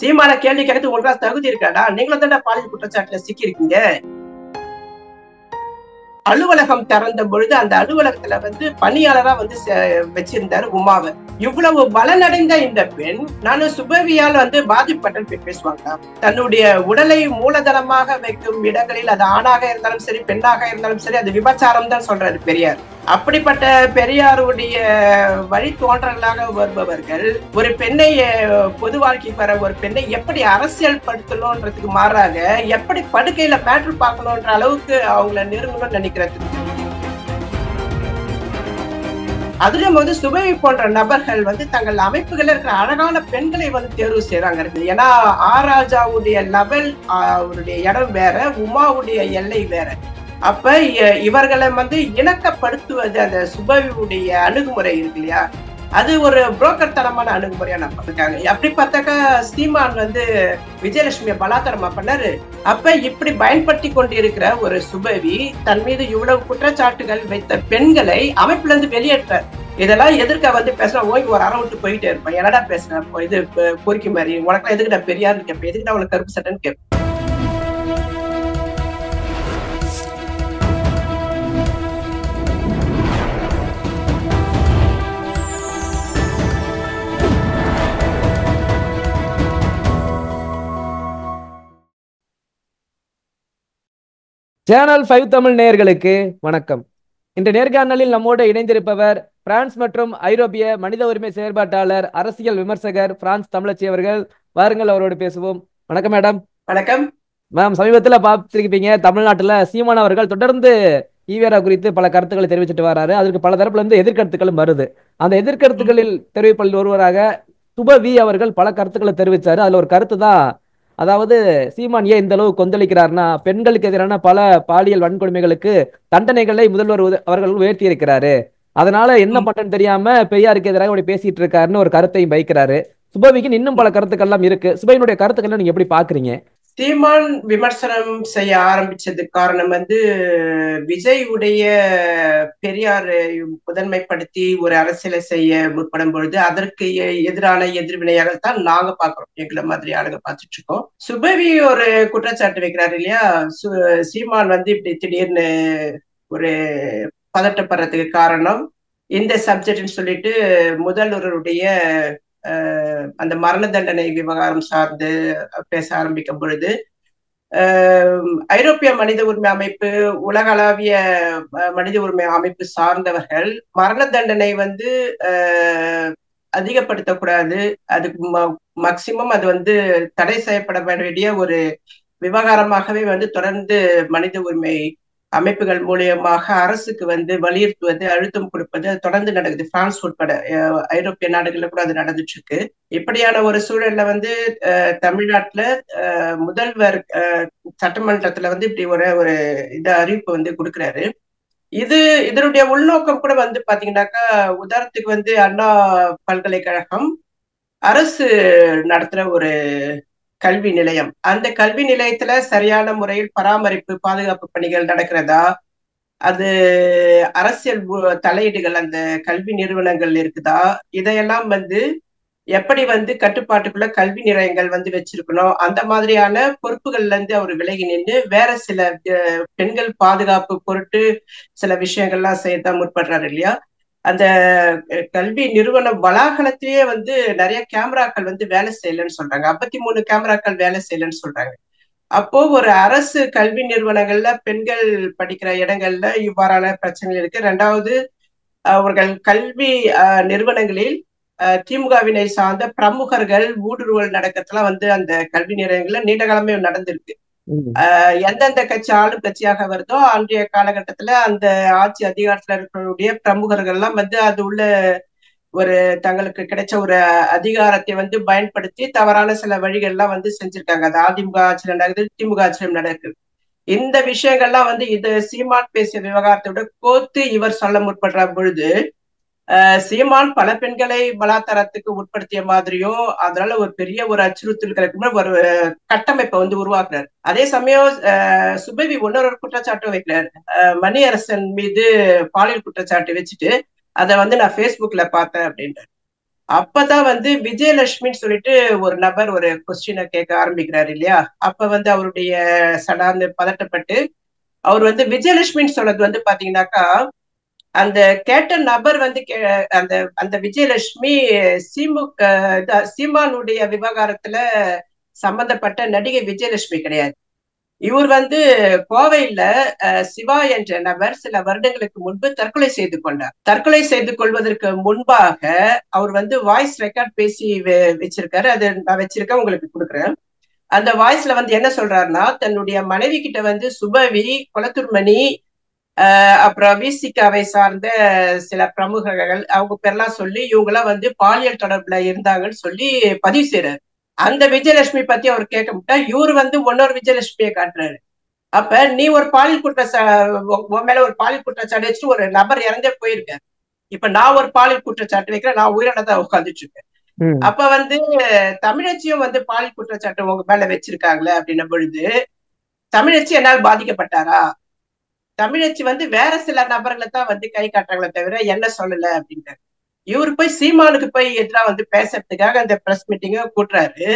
சீமான கேள்வி கேட்கறது உங்களுக்கு தகுதி இருக்காடா? நீங்களும் தானே பாலியல் குற்றச்சாட்டுல சிக்கி இருக்கீங்க. அலுவலகம் திறந்த பொழுது அந்த அலுவலகத்துல பணியாளரா வச்சிருந்தாரு உமாவை. இவ்வளவு பலனடைந்த இந்த பெண், நானும் சுபவியால் பாதிப்பட்ட பேசுவாங்க. தன்னுடைய உடலை மூலதனமாக வைக்கும் இடங்களில் அது ஆணாக இருந்தாலும் சரி, பெண்ணாக இருந்தாலும் சரி, அது விபச்சாரம் தான் சொல்றாரு பெரியார். அப்படிப்பட்ட பெரியாருடைய வழித்தோன்றலாக வருபவர்கள் ஒரு பெண்ணை, பொது வாழ்க்கைக்கு வர ஒரு பெண்ணை எப்படி அரசியல் படுத்தணும்ன்றதுக்கு மாறாக எப்படி படுக்கையில மேட்ரு பார்க்கணும்ன்ற அளவுக்கு அவங்கள நெருங்கணும்னு நினைக்கிறது. அதுல சுபவி போன்ற நபர்கள் தங்கள் அமைப்புகள் இருக்கிற அழகான பெண்களை தேர்வு செய்யறாங்க. ஏன்னா ஆராஜாவுடைய லெவல், அவருடைய இடம் வேற, உமாவுடைய எல்லை வேற. அப்ப இவர்களை இணக்கப்படுத்துவது அந்த சுபவியுடைய அணுகுமுறை இருக்கு இல்லையா, அது ஒரு புரோக்கர் தனமான அணுகுமுறையா இருக்காங்க. அப்படி பார்த்தாக்கா சீமான் விஜயலட்சுமியை பலாத்காரமா பண்ணாரு. அப்ப இப்படி பயன்படுத்தி கொண்டிருக்கிற ஒரு சுபவி தன் மீது இவ்வளவு குற்றச்சாட்டுகள் வைத்த பெண்களை அமைப்புல இருந்து வெளியேற்ற, இதெல்லாம் எதிர்க்க பேசுறா, ஓய்வு ஒரு அரை விட்டு போயிட்டே இருப்பேன். என்னடா பேசுறேன் இது பொறுக்கி மாதிரி, உனக்கு எதுக்குடா பெரியாருன்னு கேட்பேன், எதுக்குடா உனக்கு கருப்பு சட்டைன்னு கேட்பேன். சேனல் 5 தமிழ் நேயர்களுக்கு வணக்கம். இன்று நேர்காணலில் நம்மோடு இணைந்திருப்பவர் பிரான்ஸ் மற்றும் ஐரோப்பிய மனித உரிமை செயற்பாட்டாளர், அரசியல் விமர்சகர் பிரான்ஸ் தமிழச்சி அவர்கள். வாருங்கள், அவரோடு பேசுவோம். வணக்கம் மேடம். வணக்கம் மேம். சமீபத்துல பார்த்திருப்பீங்க, தமிழ்நாட்டுல சீமான் அவர்கள் தொடர்ந்து ஈவேரா குறித்து பல கருத்துக்களை தெரிவிச்சுட்டு வராரு. அதற்கு பல தரப்புல இருந்து எதிர்கருத்துக்களும் வருது. அந்த எதிர்கருத்துக்களில் தெரிவிப்பதில் ஒருவராக சுபவி அவர்கள் பல கருத்துக்களை தெரிவிச்சாரு. அதுல ஒரு கருத்து தான், அதாவது சீமான் ஏன் இந்த அளவு கொந்தளிக்கிறார்னா, பெண்களுக்கு எதிரான பல பாலியல் வன்கொடுமைகளுக்கு தண்டனைகளை முதல்வர் அவர்கள் உயர்த்தி இருக்கிறாரு. அதனால என்ன பண்ணன்னு தெரியாம பெரியாருக்கு எதிராக இப்படி பேசிட்டு இருக்காருன்னு ஒரு கருத்தையும் வைக்கிறாரு. சுபவிக்கு இன்னும் பல கருத்துக்கள் எல்லாம் இருக்கு. சுபவினுடைய கருத்துக்கள் நீங்க எப்படி பாக்குறீங்க? சீமான் விமர்சனம் செய்ய ஆரம்பிச்சதுக்கு காரணம் விஜய் உடைய பெரியாரை முதன்மைப்படுத்தி ஒரு அரசியலை செய்ய முற்படும் பொழுது அதற்கு எதிரான எதிர்வினையாகத்தான் நாங்க பாக்குறோம், எங்களை மாதிரி ஆளுங்க பார்த்துட்டு இருக்கோம். சுபவி ஒரு குற்றச்சாட்டு வைக்கிறாரு இல்லையா, சீமான் இப்படி திடீர்னு ஒரு பதட்டப்படுறதுக்கு காரணம் இந்த சப்ஜெக்ட்னு சொல்லிட்டு முதல்வருடைய அந்த மரண தண்டனை விவகாரம் சார்ந்து பேச ஆரம்பிக்கும் பொழுது ஐரோப்பிய மனித உரிமை அமைப்பு, உலகளாவிய மனித உரிமை அமைப்பு சார்ந்தவர்கள் மரண தண்டனை அதிகப்படுத்தக்கூடாது, அதுக்கு மேக்சிமம் அது தடை செய்யப்பட வேண்டிய ஒரு விவகாரமாகவே தொடர்ந்து மனித உரிமை அமைப்புகள் மூலியமாக அரசுக்கு வலியுறுத்துவது, அழுத்தம் கொடுப்பது தொடர்ந்து நடக்குது. பிரான்ஸ் உட்பட ஐரோப்பிய நாடுகள்ல கூட அது நடந்துட்டு இருக்கு. இப்படியான ஒரு சூழல்ல தமிழ்நாட்டுல முதல்வர் சட்டமன்றத்துல இப்படி ஒரு இந்த அறிவிப்பு கொடுக்குறாரு. இதனுடைய உள்நோக்கம் கூட பாத்தீங்கன்னாக்கா, உதாரணத்துக்கு அண்ணா பல்கலைக்கழகம் அரசு நடத்துற ஒரு கல்வி நிலையம், அந்த கல்வி நிலையத்துல சரியான முறையில் பராமரிப்பு, பாதுகாப்பு பணிகள் நடக்கிறதா, அது அரசியல் தலையீடுகள் அந்த கல்வி நிறுவனங்கள் இருக்குதா, இதையெல்லாம் எப்படி கட்டுப்பாட்டுக்குள்ள கல்வி நிலையங்கள் வச்சிருக்கணும், அந்த மாதிரியான பொறுப்புகள்ல இருந்து அவர் விலகி நின்று வேற சில பெண்கள் பாதுகாப்பு பொருட்டு சில விஷயங்கள்லாம் செய்யத்தான் முற்படுறாரு இல்லையா. அந்த கல்வி நிறுவன வளாகத்திலேயே நிறைய கேமராக்கள் வேலை செய்யலன்னு சொல்றாங்க. 53 கேமராக்கள் வேலை செய்யலன்னு சொல்றாங்க. அப்போ ஒரு அரசு கல்வி நிறுவனங்கள்ல பெண்கள் படிக்கிற இடங்கள்ல இவ்வாறான பிரச்சனைகள் இருக்கு. ரெண்டாவது, அவர்கள் கல்வி நிறுவனங்களில் திமுகவினை சார்ந்த பிரமுகர்கள் ஊடுருவல் நடக்கிறதுலாம் அந்த கல்வி நிலையங்கள்ல நீண்ட காலமே நடந்திருக்கு. எந்தெந்த கட்சி ஆளும் கட்சியாக வருதோ அன்றைய காலகட்டத்துல அந்த ஆட்சி அதிகாரத்துல இருக்கிற பிரமுகர்கள் எல்லாம் அது உள்ள ஒரு தங்களுக்கு கிடைச்ச ஒரு அதிகாரத்தை பயன்படுத்தி தவறான சில வழிகள்லாம் செஞ்சிருக்காங்க. அது அதிமுக ஆட்சியில நடக்குது, திமுக ஆட்சியிலும் நடக்குது. இந்த விஷயங்கள்லாம் இது சீமான் பேசிய விவகாரத்தோட கோத்து இவர் சொல்ல முற்படுற பொழுது, சீமான் பல பெண்களை பலாத்காரத்துக்கு உட்படுத்திய மாதிரியும், அதனால ஒரு பெரிய ஒரு அச்சுறுத்தல்களுக்கு ஒரு கட்டமைப்பை உருவாக்குறாரு. அதே சமயம் சுபவி இன்னொரு குற்றச்சாட்டும் வைக்கிறாரு. மணியரசன் மீது பாலியல் குற்றச்சாட்டு வச்சுட்டு அதை நான் பேஸ்புக்ல பார்த்தேன் அப்படின்ட்டு. அப்பதான் வந்து விஜயலட்சுமின்னு சொல்லிட்டு ஒரு நபர் ஒரு கொஸ்டினை கேட்க ஆரம்பிக்கிறாரு இல்லையா. அப்ப வந்து அவருடைய சடார்ந்து பதட்டப்பட்டு அவர் வந்து விஜயலட்சுமின்னு சொல்றது வந்து பாத்தீங்கன்னாக்கா, அந்த கேட்ட நபர் வந்து அந்த அந்த விஜயலட்சுமி திமுக சீமானுடைய விவகாரத்துல சம்பந்தப்பட்ட நடிகை விஜயலட்சுமி கிடையாது. இவர் வந்து கோவையில சிவா என்ற நபர் சில வருடங்களுக்கு முன்பு தற்கொலை செய்து கொண்டார். தற்கொலை செய்து கொள்வதற்கு முன்பாக அவர் வந்து வாய்ஸ் ரெக்கார்ட் பேசி வச்சிருக்காரு. அது நான் வச்சிருக்கேன், உங்களுக்கு கொடுக்குறேன். அந்த வாய்ஸ்ல வந்து என்ன சொல்றாருன்னா, தன்னுடைய மனைவி கிட்ட வந்து சுபவி, குளத்தூர்மணி, அப்புறம் விசிகாவை சார்ந்த சில பிரமுகர்கள் அவங்க பேர்லாம் சொல்லி இவங்கெல்லாம் வந்து பாலியல் தொடர்புல இருந்தாங்கன்னு சொல்லி பதிவு செய்யறாரு. அந்த விஜயலட்சுமி பத்தி அவர் கேட்க முட்டா இவர் வந்து இன்னொரு விஜயலட்சுமியை காட்டுறாரு. அப்ப நீ ஒரு பாலியல் உன் மேல ஒரு பாலியல் குற்றச்சாட்டு வச்சுட்டு ஒரு நபர் இறந்தே போயிருக்காரு. இப்ப நான் ஒரு பாலியல் குற்றச்சாட்டு வைக்கிறேன், நான் உயிரோட தான் உட்காந்துட்டு இருக்கேன். அப்ப வந்து தமிழச்சியும் வந்து பாலியல் குற்றச்சாட்டு உங்க மேல வச்சிருக்காங்களே அப்படின்ன பொழுது தமிழச்சி என்னால் பாதிக்கப்பட்டாரா? தமிழச்சி வந்து வேற சில நபர்களை தான் வந்து கை காட்டுறாங்களே தவிர என்ன சொல்லல அப்படின்ட்டு இவரு போய் சீமானுக்கு போய் எதிராக வந்து பேசுறதுக்காக அந்த பிரஸ் மீட்டிங்க கூட்டுறாரு.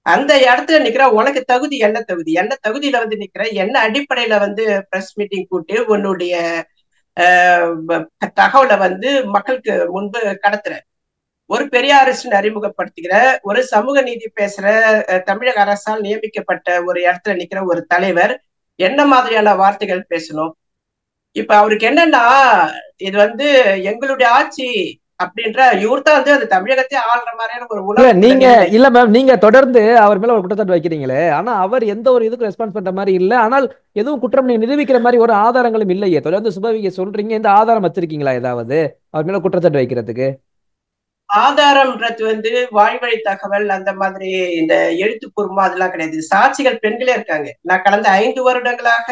அந்த இடத்துல நிக்கிற உனக்கு தகுதி என்ன தகுதி, என்ன தகுதியில வந்து நிக்கிற, என்ன அடிப்படையில வந்து பிரஸ் மீட்டிங் கூட்டி உன்னுடைய தகவலை வந்து மக்களுக்கு முன்பு கடத்துற, ஒரு பெரியாரிஸ்ட் அறிமுகப்படுத்துகிற, ஒரு சமூக நீதி பேசுற, தமிழக அரசால் நியமிக்கப்பட்ட ஒரு இடத்துல நிக்கிற ஒரு தலைவர் என்ன மாதிரியான வார்த்தைகள் பேசணும்? இப்ப அவருக்கு என்னன்னா, இது வந்து எங்களுடைய ஆட்சி அப்படின்ற இவர் தான் வந்து அந்த தமிழகத்தை ஆள்ற மாதிரியான ஒரு உணர்வு. இல்ல மேம், நீங்க தொடர்ந்து அவர் மேல ஒரு குற்றச்சாட்டு வைக்கிறீங்களே, ஆனா அவர் எந்த ஒரு இதுக்கும் ரெஸ்பான்ஸ் பண்ற மாதிரி இல்ல. ஆனால் எதுவும் குற்றம் நீங்க நிரூபிக்கிற மாதிரி ஒரு ஆதாரங்களும் இல்லையே. தொடர்ந்து சுபவிக்கு சொல்றீங்க, இந்த ஆதாரம் வச்சிருக்கீங்களா ஏதாவது அவர் மேல குற்றச்சாட்டு வைக்கிறதுக்கு? ஆதாரம்ன்றது வந்து வாய்வழி தகவல் அந்த மாதிரி இந்த எழுத்துப்பூர்வமா அதெல்லாம் கிடையாது. சாட்சிகள் பெண்களே இருக்காங்க. நான் கடந்த 5 வருடங்களாக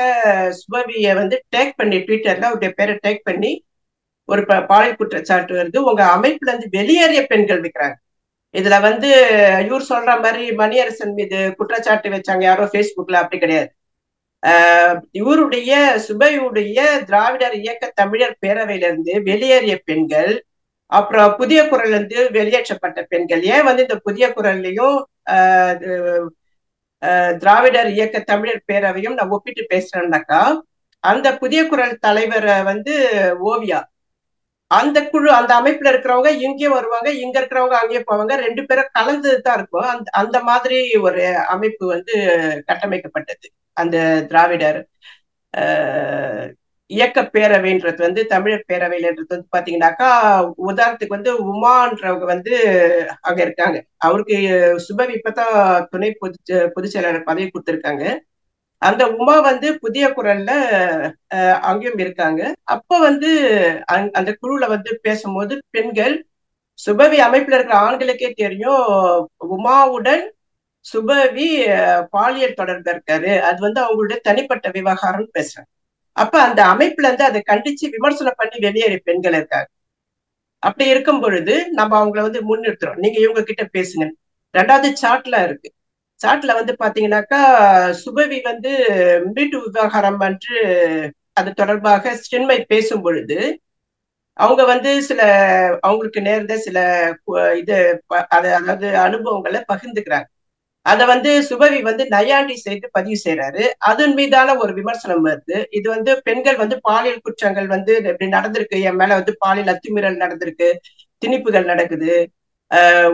சுபவியை வந்து டேக் பண்ணி ட்விட்டர்ல அவருடைய பேரை டேக் பண்ணி ஒரு பாலியல் குற்றச்சாட்டு வருது, உங்க அமைப்புல இருந்து வெளியேறிய பெண்கள் வைக்கிறாங்க. இதுல வந்து இவர் சொல்ற மாதிரி மணியரசன் மீது குற்றச்சாட்டு வச்சாங்க யாரோ பேஸ்புக்ல, அப்படி கிடையாது. இவருடைய சுபையுடைய திராவிடர் இயக்க தமிழர் பேரவையிலிருந்து வெளியேறிய பெண்கள், அப்புறம் புதிய குரல் இருந்து வெளியேற்றப்பட்ட பெண்கள். ஏன் வந்து இந்த புதிய குரல்லையும் திராவிடர் இயக்க தமிழர் பேரவையும் நான் ஒப்பிட்டு பேசுறேன்னாக்கா, அந்த புதிய குரல் தலைவரை வந்து ஓவியா, அந்த குழு அந்த அமைப்புல இருக்கிறவங்க இங்கேயும் வருவாங்க, இங்க இருக்கிறவங்க அங்கேயும் போவாங்க, 2 பேரும் கலந்துதான் இருக்கும். அந்த மாதிரி ஒரு அமைப்பு வந்து கட்டமைக்கப்பட்டது. அந்த திராவிடர் இயக்க பேரவைன்றது வந்து தமிழர் பேரவைன்றது வந்து பாத்தீங்கன்னாக்கா, உதாரணத்துக்கு வந்து உமான்றவங்க வந்து அங்க இருக்காங்க. அவருக்கு சுபவி இப்பதான் துணை பொதுச் செயலாளர் பதவி கொடுத்திருக்காங்க. அந்த உமா வந்து புதிய குரல்ல அங்கேயும் இருக்காங்க. அப்ப வந்து அந்த குழுல வந்து பேசும்போது பெண்கள், சுபவி அமைப்புல இருக்கிற ஆண்களுக்கே தெரியும் உமாவுடன் சுபவி பாலியல் தொடர்பு இருக்காரு, அது வந்து அவங்களுடைய தனிப்பட்ட விவகாரம்னு பேசுறாங்க. அப்ப அந்த அமைப்புல இருந்து அதை கண்டிச்சு விமர்சனம் பண்ணி வெளியேறிய பெண்கள் இருக்காங்க. அப்படி இருக்கும் பொழுது நம்ம அவங்கள வந்து முன்னிறுத்துறோம், நீங்க இவங்க கிட்ட பேசுங்க. 2வது சாட்ல இருக்கு. சாட்ல வந்து பாத்தீங்கன்னாக்கா, சுபவி வந்து வீட்டு விவகாரம் என்று அது தொடர்பாக சின்மை பேசும் பொழுது அவங்க வந்து சில அவங்களுக்கு நேர்ந்த சில இது அதாவது அனுபவங்களை பகிர்ந்துக்கிறாங்க. அதை வந்து சுபவி வந்து நையாண்டி செய்து பதிவு செய்யறாரு. அதன் மீதான ஒரு விமர்சனம் வருது. இது வந்து பெண்கள் வந்து பாலியல் குற்றங்கள் வந்து இப்படி நடந்திருக்கு, என் மேல வந்து பாலியல் அத்துமீறல் நடந்திருக்கு, திணிப்புகள் நடக்குது,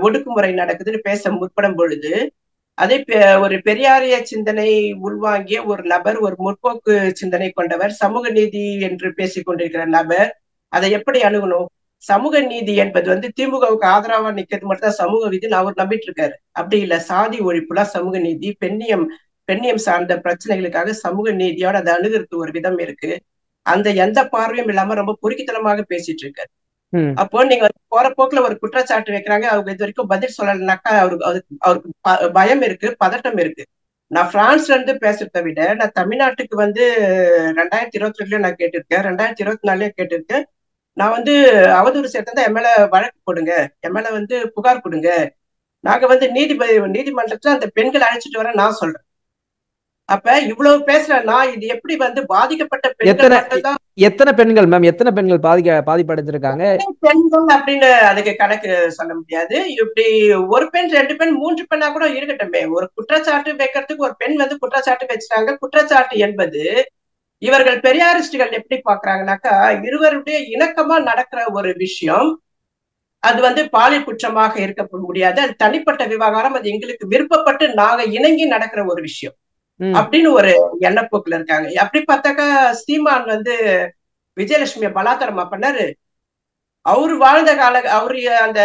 ஒடுக்குமுறை நடக்குதுன்னு பேச முற்படும் பொழுது, அதை ஒரு பெரியாரிய சிந்தனை உள்வாங்கிய ஒரு நபர், ஒரு முற்போக்கு சிந்தனை கொண்டவர், சமூக நீதி என்று பேசிக் கொண்டிருக்கிற நபர் அதை எப்படி அணுகணும்? சமூக நீதி என்பது வந்து திமுகவுக்கு ஆதரவா நிக்கிறது மட்டும் தான் சமூக நீதினு அவர் நம்பிட்டு இருக்காரு. அப்படி இல்ல, சாதி ஒழிப்புல சமூக நீதி, பெண்ணியம் சார்ந்த பிரச்சனைகளுக்காக சமூக நீதியோட அதை அணுகிறது ஒரு விதம் இருக்கு. அந்த எந்த பார்வையும் இல்லாம ரொம்ப பொறுக்கித்தனமாக பேசிட்டு இருக்காரு. அப்போ நீங்க போற போக்குல ஒரு குற்றச்சாட்டு வைக்கிறாங்க, அவங்க இது வரைக்கும் பதில் சொல்லலைனாக்கா அவருக்கு பயம் இருக்கு, பதட்டம் இருக்கு. நான் பிரான்ஸ்ல இருந்து பேசுறதை விட நான் தமிழ்நாட்டுக்கு வந்து 2022 நான் கேட்டிருக்கேன், 2024 கேட்டிருக்கேன். நான் வந்து அவதூறு சேர்த்தா என் மேல வழக்கு போடுங்க, என் மேல வந்து புகார் கொடுங்க, நாங்க வந்து நீதிமன்றத்துல அந்த பெண்களை அழைச்சிட்டு வர நான் சொல்றேன். அப்ப இவ்வளவு பேசுறேன்னா இது எப்படி வந்து பாதிக்கப்பட்ட பெண்கள் எத்தனை மட்டும்தான் எத்தனை பெண்கள் மேம், எத்தனை பெண்கள் பாதிப்படைஞ்சிருக்காங்க? பெண்கள் அப்படின்னு அதுக்கு கணக்கு சொல்ல முடியாது. இப்படி ஒரு பெண், 2 பெண், 3 பெண்ணா கூட இருக்கட்டுமே. ஒரு குற்றச்சாட்டு வைக்கிறதுக்கு ஒரு பெண் வந்து குற்றச்சாட்டு வச்சுட்டாங்க. குற்றச்சாட்டு என்பது இவர்கள் பெரியாரிஸ்டுகள் எப்படி பாக்குறாங்கன்னாக்கா, இருவருடைய இணக்கமா நடக்கிற ஒரு விஷயம். அது வந்து பாலியல் குற்றமாக இருக்க முடியாது. அது தனிப்பட்ட விவகாரம். அது எங்களுக்கு விருப்பப்பட்டு நாங்க இணங்கி நடக்கிற ஒரு விஷயம் ம். அப்படின்னு ஒரு எண்ணப்போக்குல இருக்காங்க. அப்படி பார்த்தாக்கா சீமான் வந்து விஜயலட்சுமியை பலாத்காரமா பண்ணாரு. அவரு வாழ்ந்த அவரு அந்த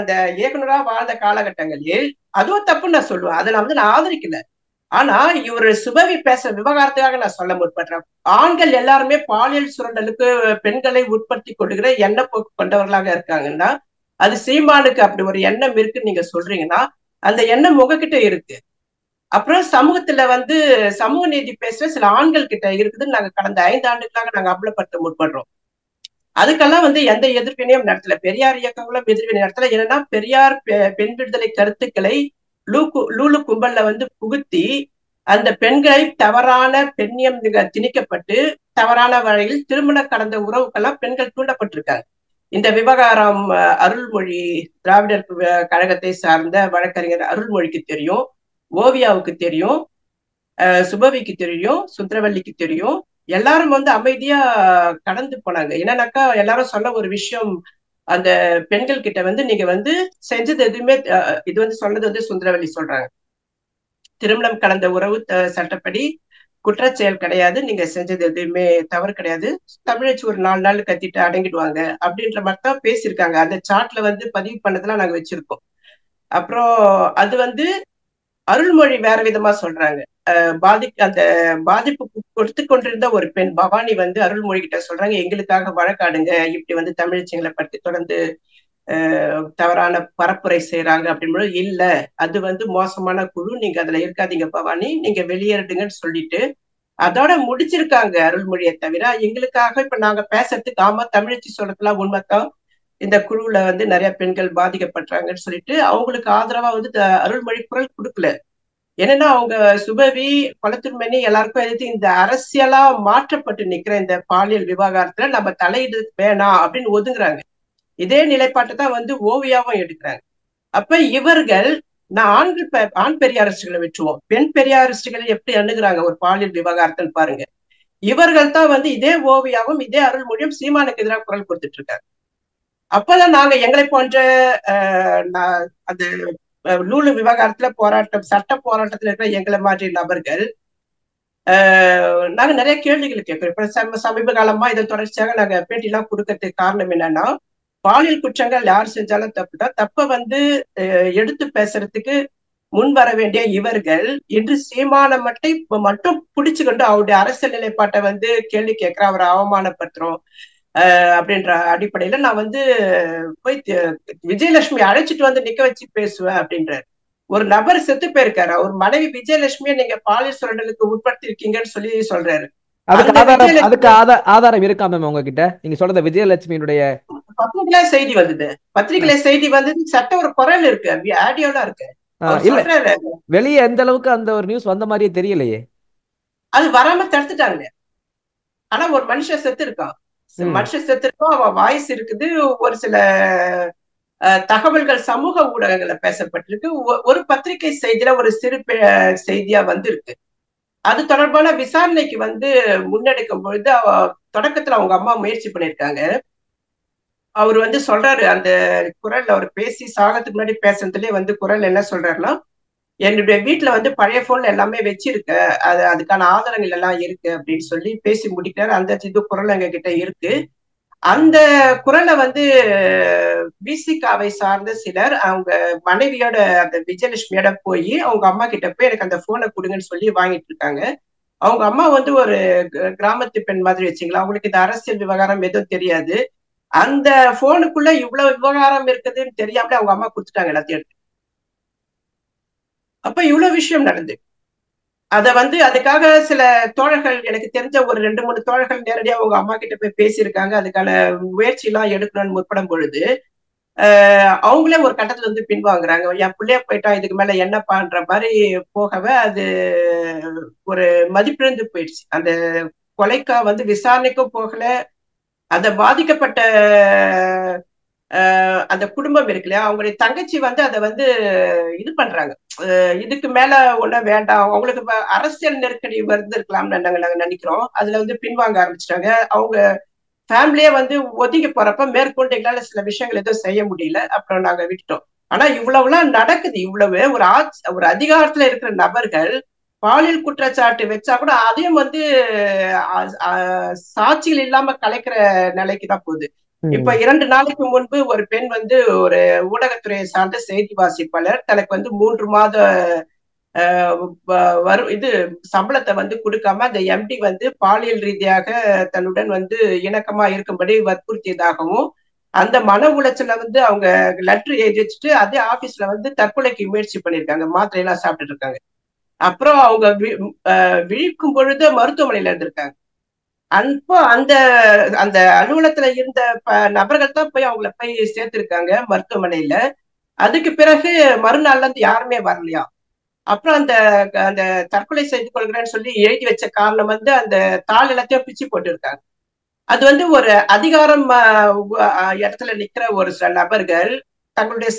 அந்த இயக்குனரா வாழ்ந்த காலகட்டங்களில் அதுவும் தப்புன்னு நான் சொல்லுவேன். அதை நான் ஆதரிக்கல. ஆனா இவரு சுபவி பேச விவகாரத்துக்காக நான் சொல்ல முற்படுறேன். ஆண்கள் எல்லாருமே பாலியல் சுரண்டலுக்கு பெண்களை உட்படுத்தி கொள்கிற எண்ணப்போக்கு கொண்டவர்களாக இருக்காங்கன்னா, அது சீமானுக்கு அப்படி ஒரு எண்ணம் இருக்குன்னு நீங்க சொல்றீங்கன்னா, அந்த எண்ணம் உங்ககிட்ட இருக்கு. அப்புறம் சமூகத்துல வந்து சமூக நீதி பேசுற சில ஆண்கள் கிட்ட இருக்குதுன்னு நாங்க கடந்த 5 ஆண்டுகளாக நாங்க அம்பலப்படுத்த முற்படுறோம். அதுக்கெல்லாம் வந்து எந்த எதிர்வினையும் நடத்தல. பெரியார் இயக்கங்களும் எதிர்வினை நடத்தல. ஏன்னா பெரியார் பெண் விடுதலை கருத்துக்களை லூலு கும்பல்ல வந்து புகுத்தி அந்த பெண்களை தவறான பெண்ணியம் திணிக்கப்பட்டு தவறான வழியில் திருமண கடந்த உறவுக்கெல்லாம் பெண்கள் தூண்டப்பட்டிருக்காங்க. இந்த விவகாரம் அருள்மொழி திராவிடர் கழகத்தை சார்ந்த வழக்கறிஞர் அருள்மொழிக்கு தெரியும், ஓவியாவுக்கு தெரியும், சுபவிக்கு தெரியும், சுந்தரவல்லிக்கு தெரியும். எல்லாரும் வந்து அமைதியா கடந்து போனாங்க. என்னன்னாக்கா எல்லாரும் சொன்ன ஒரு விஷயம், அந்த பெண்கள் கிட்ட வந்து நீங்க வந்து செஞ்சது எதுவுமே இது வந்து சொன்னது வந்து சுந்தரவல்லி சொல்றாங்க, திருமணம் கடந்த உறவு சட்டப்படி குற்றச்செயல் கிடையாது, நீங்க செஞ்சது எதுவுமே தவறு கிடையாது, தமிழச்சு ஒரு 4 நாள் கத்திட்டு அடங்கிடுவாங்க அப்படின்ற மாதிரி தான் பேசியிருக்காங்க. அந்த சாட்ல வந்து பதிவு பண்ணதெல்லாம் நாங்க வச்சிருக்கோம். அப்புறம் அது வந்து அருள்மொழி வேற விதமா சொல்றாங்க. அந்த பாதிப்பு கொடுத்து கொண்டிருந்த ஒரு பெண் பவானி வந்து அருள்மொழி கிட்ட சொல்றாங்க, எங்களுக்காக வழக்காடுங்க, இப்படி வந்து தமிழச்சிங்களை பற்றி தொடர்ந்து தவறான பரப்புரை செய்யறாங்க அப்படின்னு. இல்ல, அது வந்து மோசமான குழு, நீங்க அதுல இருக்காதீங்க பவானி, நீங்க வெளியேறிடுங்கன்னு சொல்லிட்டு அதோட முடிச்சிருக்காங்க அருள்மொழியை தவிர. எங்களுக்காக இப்ப நாங்க பேசுறதுக்கு ஆமா தமிழச்சி சொல்றதுலாம் உண்மைத்தான், இந்த குழுவுல வந்து நிறைய பெண்கள் பாதிக்கப்படுறாங்கன்னு சொல்லிட்டு அவங்களுக்கு ஆதரவா வந்து அருள்மொழி குரல் கொடுக்கல. என்னன்னா அவங்க சுபவி கொளத்துமணி எல்லாருக்கும் எதிர்த்து இந்த அரசியலா மாற்றப்பட்டு நிக்கிற இந்த பாலியல் விவகாரத்துல நம்ம தலையிட வேணாம் அப்படின்னு ஒதுங்குறாங்க. இதே நிலைப்பாட்டை தான் வந்து ஓவியாவும் எடுக்கிறாங்க. அப்ப இவர்கள் நான் ஆண் பெரியாரிஸ்டுகளை விட்டுருவோம், பெண் பெரியாரிஸ்டுகளை எப்படி அணுகுறாங்க ஒரு பாலியல் விவகாரத்தில் பாருங்க. இவர்கள் தான் வந்து இதே ஓவியாவும் இதே அருள்மொழியும் சீமானுக்கு எதிராக குரல் கொடுத்துட்டு இருக்காங்க. அப்பதான் நாங்க எங்களை போன்ற அந்த லூலு விவகாரத்துல சட்ட போராட்டத்துல இருக்கிற எங்களை மாதிரி நபர்கள் நாங்க நிறைய கேள்விகள் கேட்கிறோம். இப்ப சமீப காலமா இதை தொடர்ச்சியாக நாங்க பேட்டி எல்லாம் கொடுக்கறதுக்கு காரணம் என்னன்னா, பாலியல் குற்றங்கள் யார் செஞ்சாலும் தப்புதான், தப்ப வந்து எடுத்து பேசுறதுக்கு முன் வர வேண்டிய இவர்கள் இன்று சீமான மட்டும் பிடிச்சுக்கொண்டு அவருடைய அரசியல் நிலைப்பாட்டை வந்து கேள்வி கேட்கிற, அவரை அவமானப்படுத்துறோம் அப்படின்ற அடிப்படையில நான் வந்து போய் விஜயலட்சுமி அழைச்சிட்டு வந்து நிக்க வச்சு பேசுவேன் அப்படின்றாரு. ஒரு நபர் செத்து போயிருக்காரு, அவர் மனைவி விஜயலட்சுமியை நீங்க பாலியல் சுரண்டலுக்கு உட்படுத்தி இருக்கீங்கன்னு சொல்லி சொல்றாரு. அதுக்கு ஆதாரம் இருக்கா மேம் உங்ககிட்ட? நீங்க சொல்றது விஜயலட்சுமியினுடைய பத்திரிகையில செய்தி வந்தது. பத்திரிகையில செய்தி வந்தது, சட்ட ஒரு குரல் இருக்கு, ஆடியோலாம் இருக்கு. அவர் இல்ல, சொல்றாரு. வெளியே எந்த அளவுக்கு அந்த ஒரு நியூஸ் வந்த மாதிரியே தெரியலையே. அது வராம தடுத்துட்டாங்க. ஆனா ஒரு மனுஷன் செத்து இருக்கான், மனுஷன் செத்து இருக்கான், அவன் வாய்ஸ் இருக்குது, ஒரு சில தகவல்கள் சமூக ஊடகங்கள்ல பேசப்பட்டிருக்கு, ஒரு பத்திரிகை செய்தியில ஒரு சிறு செய்தியா வந்திருக்கு. அது தொடர்பான விசாரணைக்கு வந்து முன்னெடுக்கும் பொழுது தொடக்கத்துல அவங்க அம்மா முயற்சி பண்ணிருக்காங்க. அவர் வந்து சொல்றாரு, அந்த குரல் அவர் பேசி சாகத்துக்கு முன்னாடி பேசுறதுலயே வந்து குரல் என்ன சொல்றாருன்னா, என்னுடைய வீட்டுல வந்து பழைய போன்ல எல்லாமே வச்சிருக்க, அதுக்கான ஆதாரங்கள் எல்லாம் இருக்கு அப்படின்னு சொல்லி பேசி முடிக்கிறாரு. அந்த இது குரல் எங்க கிட்ட இருக்கு. அந்த குரலை வந்து பிசிகாவை சார்ந்த சிலர் அவங்க மனைவியோட அந்த விஜயலட்சுமியோட போய் அவங்க அம்மா கிட்ட போய் எனக்கு அந்த போனை கொடுங்கன்னு சொல்லி வாங்கிட்டு இருக்காங்க. அவங்க அம்மா வந்து ஒரு கிராமத்து பெண் மாதிரி வச்சுங்களா, அவங்களுக்கு இந்த அரசியல் விவகாரம் எதுவும் தெரியாது. அந்த போனுக்குள்ள இவ்வளவு விவகாரம் இருக்குதுன்னு தெரியாமலே அவங்க அம்மா கொடுத்துட்டாங்க எல்லாத்தையும் எடுத்து. அப்ப இவ்வளவு விஷயம் நடந்து அத வந்து அதுக்காக சில தோழர்கள், எனக்கு தெரிஞ்ச ஒரு 2-3 தோழர்கள் நேரடியா அவங்க அம்மா கிட்ட போய் பேசியிருக்காங்க. அதுக்கான முயற்சி எல்லாம் எடுக்கணும்னு முற்படும் பொழுது அவங்களே ஒரு கட்டத்துல வந்து பின்வாங்குறாங்க. என் பிள்ளைய போயிட்டா இதுக்கு மேல என்னப்பான்ற மாதிரி போகவே அது ஒரு மதிப்பிழந்து போயிடுச்சு. அந்த கொலைக்கா வந்து விசாரணைக்கும் போகல. அந்த பாதிக்கப்பட்ட அந்த குடும்பம் இருக்கு இல்லையா, அவங்களுடைய தங்கச்சி வந்து அதை வந்து இது பண்றாங்க. இதுக்கு மேல ஒண்ணும் வேண்டாம், அவங்களுக்கு அரசியல் நெருக்கடி இருந்திருக்கலாம்னு நாங்க நினைக்கிறோம். அதுல வந்து பின்வாங்க ஆரம்பிச்சிட்டாங்க. அவங்க ஃபேமிலியே வந்து ஒதுங்கி போறப்ப மேற்கொண்டு எங்களால சில விஷயங்கள் எதுவும் செய்ய முடியல. அப்புறம் நாங்க விட்டுட்டோம். ஆனா இவ்வளவுலாம் நடக்குது. இவ்வளவு ஒரு அதிகாரத்துல இருக்கிற நபர்கள் பாலியல் குற்றச்சாட்டு வச்சா கூட அதையும் வந்து சாட்சிகள் இல்லாம கலைக்கிற நிலைக்கு தான் போகுது. இப்ப 2 நாளைக்கு முன்பு ஒரு பெண் வந்து ஒரு ஊடகத்துறையை சார்ந்த செய்தி வாசிப்பாளர் தனக்கு வந்து 3 மாத இது சம்பளத்தை வந்து கொடுக்காம அந்த எம்டி வந்து பாலியல் ரீதியாக தன்னுடன் வந்து இணக்கமா இருக்கும்படி வற்புறுத்தியதாகவும், அந்த மன உளைச்சல வந்து அவங்க லெட்டர் எழுதி வச்சுட்டு அதே ஆபீஸ்ல வந்து தற்கொலைக்கு முயற்சி பண்ணிருக்காங்க. மாத்திரை எல்லாம் சாப்பிட்டுட்டு இருக்காங்க. அப்புறம் அவங்க விழிக்கும் பொழுது மருத்துவமனையில இருந்திருக்காங்க. அப்போ அந்த அந்த அலுவலகத்துல இருந்த நபர்கள் தான் போய் அவங்கள போய் சேர்த்திருக்காங்க மருத்துவமனையில. அதுக்கு பிறகு மறுநாள்ல இருந்து யாருமே வரலையா. அப்புறம் அந்த அந்த தற்கொலை செய்து கொள்கிறேன்னு சொல்லி எழுதி வச்ச காரணம் வந்து அந்த தாள் எல்லாத்தையும் பிச்சு போட்டு இருக்காங்க. அது வந்து ஒரு அதிகாரம் இடத்துல நிக்கிற ஒரு சில நபர்கள் தங்களுடைய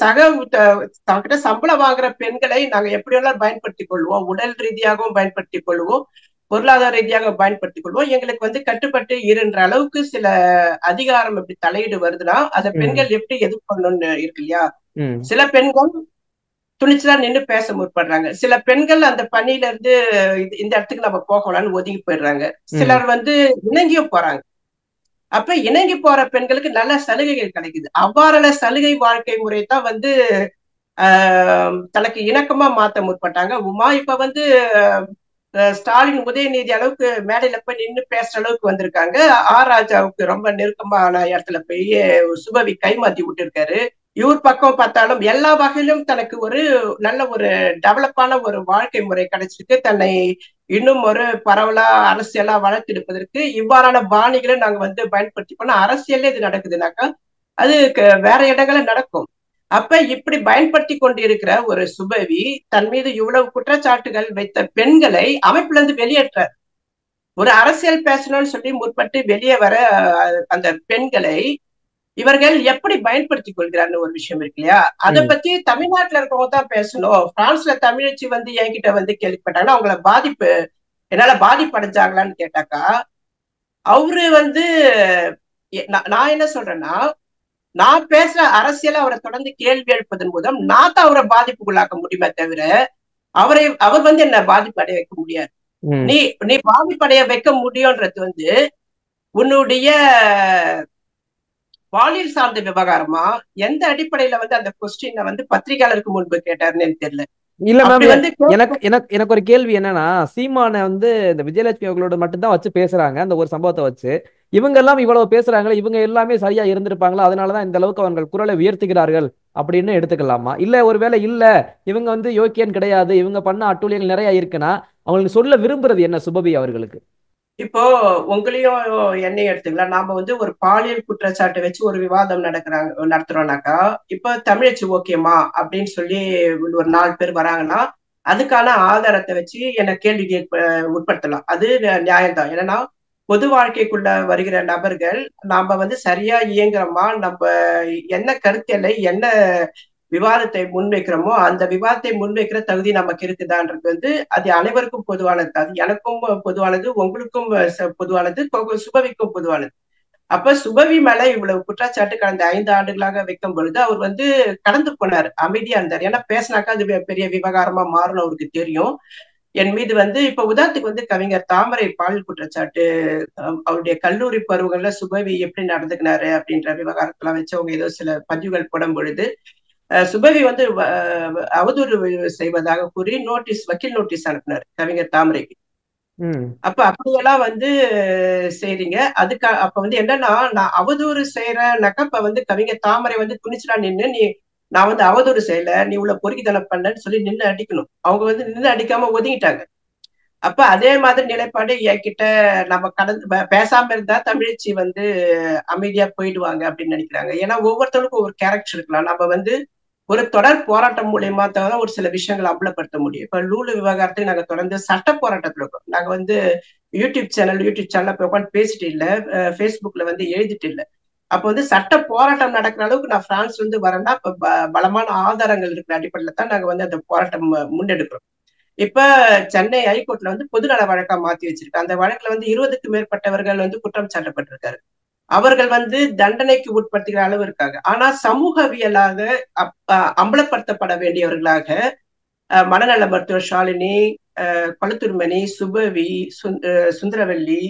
தங்கிட்ட சம்பளம் வாங்குற பெண்களை நாங்க எப்படியெல்லாம் பயன்படுத்திக் கொள்வோம், உடல் ரீதியாகவும் பயன்படுத்திக் கொள்வோம், பொருளாதார ரீதியாக பயன்படுத்திக் கொள்வோம், எங்களுக்கு வந்து கட்டுப்பட்டு இருன்ற அளவுக்கு சில அதிகாரம் எப்படி தலையீடு வருதுன்னா அதை பெண்கள் எப்படி எதிர்கொள்ளணும்னு இருக்கு இல்லையா. சில பெண்கள் துணிச்சலா நின்று பேச முற்படுறாங்க. சில பெண்கள் அந்த பணியில இருந்து இந்த இடத்துக்கு நம்ம போகலாம்னு ஒதுங்கி போயிடுறாங்க. சிலர் வந்து இணங்கியும் போறாங்க. அப்ப இணங்கி போற பெண்களுக்கு நல்ல சலுகைகள் கிடைக்குது. அவ்வாறான சலுகை வாழ்க்கை முறை தான் வந்து தனக்கு இணக்கமா மாத்த முற்பட்டாங்க. உமா இப்ப வந்து ஸ்டாலின் உதயநிதி அளவுக்கு மேடையில போய் நின்று பேசுற அளவுக்கு வந்திருக்காங்க. ராஜாவுக்கு ரொம்ப நெருக்கமான இடத்துல போய் சுபவி கைமாத்தி விட்டு இருக்காரு. இவர் பக்கம் பார்த்தாலும் எல்லா வகையிலும் தனக்கு ஒரு நல்ல ஒரு டெவலப்பான ஒரு வாழ்க்கை முறை கிடைச்சிருக்கு. தன்னை இன்னும் ஒரு பரவலா அரசியலா வளர்த்தெடுப்பதற்கு இவ்வாறான பாணிகளை நாங்க வந்து பயன்படுத்திக்கணும். அரசியல்ல இது நடக்குதுனாக்கா அது வேற இடங்கள்ல நடக்கும். அப்ப இப்படி பயன்படுத்தி கொண்டிருக்கிற ஒரு சுபவி தன் மீது இவ்வளவு குற்றச்சாட்டுகள் வைத்த பெண்களை அமைப்புல இருந்து வெளியேற்ற ஒரு அரசியல் பேசணும்னு சொல்லி முற்பட்டு வெளியே வர அந்த பெண்களை இவர்கள் எப்படி பயன்படுத்திக் கொள்கிறார்னு ஒரு விஷயம் இருக்கு இல்லையா. அதை பத்தி தமிழ்நாட்டுல இருக்கவங்க தான் பேசணும். பிரான்ஸ்ல தமிழச்சி வந்து என்கிட்ட வந்து கேள்விப்பட்டாங்கன்னா அவங்கள என்னால பாதிப்பு அடைஞ்சாங்களான்னு கேட்டாக்கா, அவரு வந்து நான் என்ன சொல்றேன்னா, நான் பேசுற அரசியல அவரை தொடர்ந்து கேள்வி எழுப்பதன் மூலம் நான் தான் அவரை பாதிப்புக்குள்ளாக்க முடியுமே தவிர அவர் வந்து என்ன பாதிப்பு அடைய வைக்க முடியாது. நீ பாதிப்படைய வைக்க முடியும்ன்றது வந்து உன்னுடைய பாலியல் சார்ந்த விவகாரமா எந்த அடிப்படையில வந்து அந்த கொஸ்டினை வந்து பத்திரிகையாளருக்கு முன்பு கேட்டாருன்னு தெரியல. இல்ல மேம், எனக்கு ஒரு கேள்வி என்னன்னா, சீமானை வந்து இந்த விஜயலட்சுமி அவங்களோட மட்டும்தான் வச்சு பேசுறாங்க. அந்த ஒரு சம்பவத்தை வச்சு இவங்க எல்லாம் இவ்வளவு பேசுறாங்க, இவங்க எல்லாமே சரியா இருந்திருப்பாங்களா, அதனாலதான் இந்த அளவுக்கு அவர்கள் குரலை உயர்த்துகிறார்கள் அப்படின்னு எடுத்துக்கலாமா? இல்ல ஒருவேளை இல்ல இவங்க வந்து யோக்கியன் கிடையாது, இவங்க பண்ண அட்டூழியங்கள் நிறைய இருக்குன்னா அவங்களுக்கு சொல்ல விரும்புறது என்ன சுபவி அவர்களுக்கு? இப்போ உங்களையும் என்னையும் எடுத்துக்கலாம். நாம வந்து ஒரு பாலியல் குற்றச்சாட்டை வச்சு ஒரு விவாதம் நடத்துறோம்னாக்கா, இப்ப தமிழச்சி ஓகேமா அப்படின்னு சொல்லி ஒரு 4 பேர் வராங்கன்னா அதுக்கான ஆதாரத்தை வச்சு என்ன கேள்வி உட்படுத்தலாம். அது நியாயம்தான். ஏன்னா பொது வாழ்க்கைக்குள்ள வருகிற நபர்கள் நாம வந்து சரியா இயங்குறோமா, நம்ம என்ன கருத்தியலை என்ன விவாதத்தை முன்வைக்கிறோமோ அந்த விவாதத்தை முன்வைக்கிற தகுதி நமக்கு இருக்குதான்றது வந்து அது அனைவருக்கும் பொதுவானது. அது எனக்கும் பொதுவானது, உங்களுக்கும் பொதுவானது, சுபவிக்கும் பொதுவானது. அப்ப சுபவி மேல இவ்வளவு குற்றச்சாட்டு கடந்த 5 ஆண்டுகளாக வைக்கும் பொழுது அவர் வந்து கடந்து போனார், அமைதியா இருந்தார். ஏன்னா பேசினாக்கா அது பெரிய விவகாரமா மாறணும் அவருக்கு தெரியும். என் மீது வந்து இப்ப உதாரணத்துக்கு வந்து கவிஞர் தாமரை பாலியல் குற்றச்சாட்டு, அவருடைய கல்லூரி பருவங்கள்ல சுபவி எப்படி நடந்துக்கினாரு அப்படின்ற விவகாரத்தெல்லாம் வச்சு அவங்க ஏதோ சில பதிவுகள் போடும் பொழுது சுபவி வந்து அவதூறு செய்வதாக கூறி வக்கீல் நோட்டீஸ் அனுப்பினார் கவிஞர் தாமரைக்கு. அப்ப அப்படியெல்லாம் வந்து செய்றீங்க. அப்ப வந்து என்னன்னா, நான் அவதூறு செய்யறேன்னாக்கா இப்ப வந்து கவிஞர் தாமரை வந்து துணிச்சலா நின்று நான் வந்து அவதூறு செய்யல, நீ இவ்வளவு பொறுக்கித்தனம் பண்ணன்னு சொல்லி நின்று அடிக்கணும். அவங்க வந்து நின்று அடிக்காம ஒதுங்கிட்டாங்க. அப்ப அதே மாதிரி நிலைப்பாடு என்கிட்ட நம்ம கடந்து பேசாம இருந்தா தமிழச்சி வந்து அமைதியா போயிடுவாங்க அப்படின்னு நினைக்கிறாங்க. ஏன்னா ஒவ்வொருத்தருக்கும் ஒரு கேரக்டர் இருக்கலாம். நம்ம வந்து ஒரு தொடர் போராட்டம் மூலியமா தான் ஒரு சில விஷயங்களை அம்பலப்படுத்த முடியும். இப்ப லூலு விவகாரத்துக்கு நாங்க தொடர்ந்து சட்ட போராட்டத்துல இருக்கோம். நாங்க வந்து யூடியூப் சேனல்ல போய் உட்காந்து பேசிட்டு இல்ல, ஃபேஸ்புக்ல வந்து எழுதிட்டு இல்ல. அப்ப வந்து சட்ட போராட்டம் நடக்கிற அளவுக்கு நான் பிரான்ஸ்ல இருந்து வரேன்னா இப்ப பலமான ஆதாரங்கள் இருக்கிற அடிப்படையில தான் நாங்க வந்து அந்த போராட்டம் முன்னெடுக்கிறோம். இப்ப சென்னை ஹைகோர்ட்ல வந்து பொதுநல வழக்கா மாத்தி வச்சிருக்கு. அந்த வழக்குல வந்து 20க்கும் மேற்பட்டவர்கள் வந்து குற்றம் சாட்டப்பட்டிருக்காரு. அவர்கள் வந்து தண்டனைக்கு உட்படுத்துகிற அளவு இருக்காங்க. ஆனா சமூகவியலாக அம்பலப்படுத்தப்பட வேண்டியவர்களாக மனநல மருத்துவர் ஷாலினி, கொளத்தூர்மணி, சுபவி, சுந்தரவல்லி,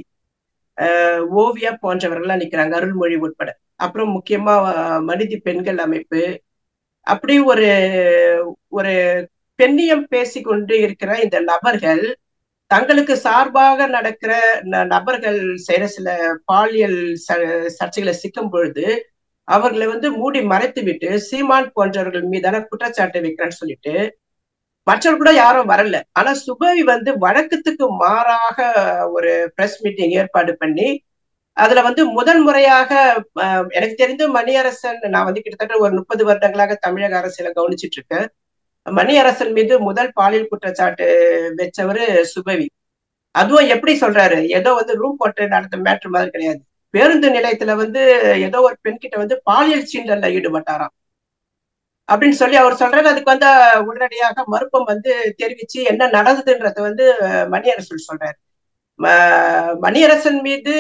ஓவியா போன்றவர்கள்லாம் நிக்கிறாங்க, அருள்மொழி உட்பட. அப்புறம் முக்கியமா மனித பெண்கள் அமைப்பு, அப்படி ஒரு ஒரு பெண்ணியம் பேசிக்கொண்டு இருக்கிற இந்த நபர்கள் தங்களுக்கு சார்பாக நடக்கிற நபர்கள் செய்யற சில பாலியல் சர்ச்சைகளை சிக்கும் பொழுது அவர்களை வந்து மூடி மறைத்து விட்டு சீமான் போன்றவர்கள் மீதான குற்றச்சாட்டு வைக்கிறேன்னு சொல்லிட்டு மற்றவர்கள் கூட யாரும் வரல. ஆனா சுபவி வந்து வழக்கத்துக்கு மாறாக ஒரு பிரஸ் மீட்டிங் ஏற்பாடு பண்ணி அதுல வந்து முதல் முறையாக எனக்கு தெரிந்து மணியரசன், நான் வந்து கிட்டத்தட்ட ஒரு 30 வருடங்களாக தமிழக அரசியல கவனிச்சிட்டு இருக்கேன். மணியரசன் மீது முதல் பாலியல் குற்றச்சாட்டு வச்சவரு சுபவி. அதுவும் எப்படி சொல்றாரு, ஏதோ வந்து ரூம் போட்டு நடந்த மேட்ரு மாதிரி கிடையாது. பேருந்து நிலையத்துல வந்து ஏதோ ஒரு பெண் கிட்ட வந்து பாலியல் சீண்டல்ல ஈடுபட்டாராம் அப்படின்னு சொல்லி அவர் சொல்றாரு. அதுக்கு வந்து உடனடியாக மறுப்பம் வந்து தெரிவிச்சு என்ன நடந்ததுன்றத வந்து மணியரசன் சொல்றாரு. மணியரசன் மீது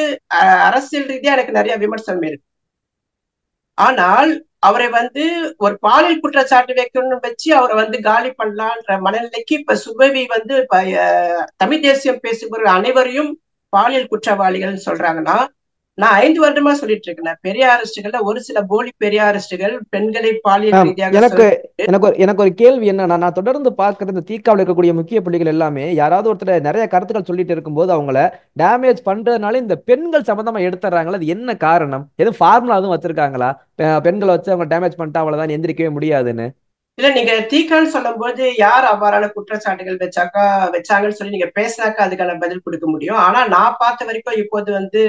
அரசியல் ரீதியா எனக்கு நிறைய விமர்சனம் இருக்கு. ஆனால் அவரை வந்து ஒரு பாலியல் குற்றச்சாட்டு வைக்கணும்னு வச்சு அவரை வந்து காலி பண்ணலான்ற மனநிலைக்கு இப்ப சுபவி வந்து தமிழ் தேசியம் பேசுகிற அனைவரையும் பாலியல் குற்றவாளிகள் சொல்றாங்கன்னா, நான் 5 வருடமா சொல்லிட்டு இருக்கேன். பெரியாரிஸ்டுகள்ல ஒரு சில போலி பெரியாரிஸ்டுகள் பெண்களை பாலியல் ரீதியாக எனக்கு எனக்கு ஒரு கேள்வி என்னன்னா, நான் தொடர்ந்து பார்க்கறது இந்த தீக்காவில் இருக்கக்கூடிய முக்கிய புள்ளிகள் எல்லாமே யாராவது ஒருத்தர் நிறைய கருத்துக்கள் சொல்லிட்டு இருக்கும்போது அவங்கள டேமேஜ் பண்றதுனால இந்த பெண்கள் சம்பந்தமா எடுத்துறாங்களா? அது என்ன காரணம்? எதுவும் ஃபார்முலா எதுவும் வச்சிருக்காங்களா? பெண்களை வச்சு அவங்க டேமேஜ் பண்ணிட்டா அவ்வளவுதான், எந்திரிக்கவே முடியாதுன்னு. இல்ல, நீங்க தீக்கான்னு சொல்லும் போது யார் அவ்வாறான குற்றச்சாட்டுகள் வச்சாங்கன்னு சொல்லி நீங்க பேசினாக்கா அதுக்கான பதில் கொடுக்க முடியும். ஆனா நான் பார்த்த வரைக்கும் இப்போது வந்து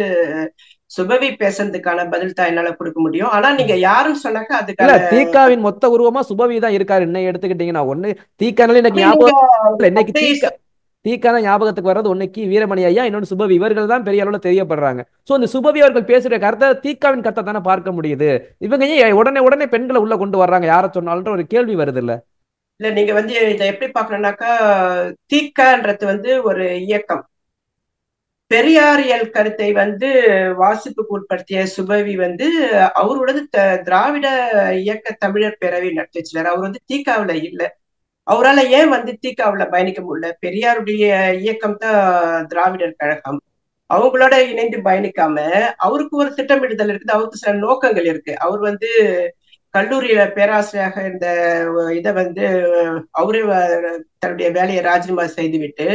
சுபவி பேசுறதுக்கான பதில் தான் என்னால கொடுக்க முடியும். ஆனா நீங்க யாருன்னு சொன்னாக்கா இல்ல, அதுக்கான தீக்காவின் மொத்த உருவமா சுபவி தான் இருக்காரு. என்ன எடுத்துக்கிட்டீங்கன்னா ஒண்ணு தீக்கானால எனக்கு அப்படி நீங்க ஞாபகம் இல்ல. இன்னைக்கு அப்படி தீக்கான ஞாபகத்துக்கு வர்றது ஒன்னைக்கு வீரமணி ஐயா, இன்னொன்று சுபவி. இவர்கள் தான் பெரிய அளவுல தெரியப்படுறாங்க. சோ இந்த சுபவி அவர்கள் பேசுற கருத்தை தீக்காவின் கருத்தை தானே பார்க்க முடியுது. இவங்க ஏன் உடனே உடனே பெண்களை உள்ள கொண்டு வர்றாங்க யார சொன்னாலும் ஒரு கேள்வி வருது இல்ல? இல்ல, நீங்க வந்து இதை எப்படி பாக்கணும்னாக்கா தீக்கான்றது வந்து ஒரு இயக்கம். பெரியாரியல் கருத்தை வந்து வாசிப்புக்கு உட்படுத்திய சுபவி வந்து அவரோட திராவிட இயக்க தமிழர் பேரவை நடத்திச்சினார். அவர் வந்து தீக்காவுல இல்ல. அவரால் ஏன் வந்து தீக்காவுல பயணிக்க முடியல? பெரியாருடைய இயக்கம் தான் திராவிடர் கழகம். அவங்களோட இணைந்து பயணிக்காம அவருக்கு ஒரு திட்டமிடுதல் இருக்குது, அவருக்கு சில நோக்கங்கள் இருக்கு. அவர் வந்து கல்லூரியில பேராசிரியராக இந்த இதை வந்து அவரே தன்னுடைய வேலையை ராஜினாமா செய்துவிட்டு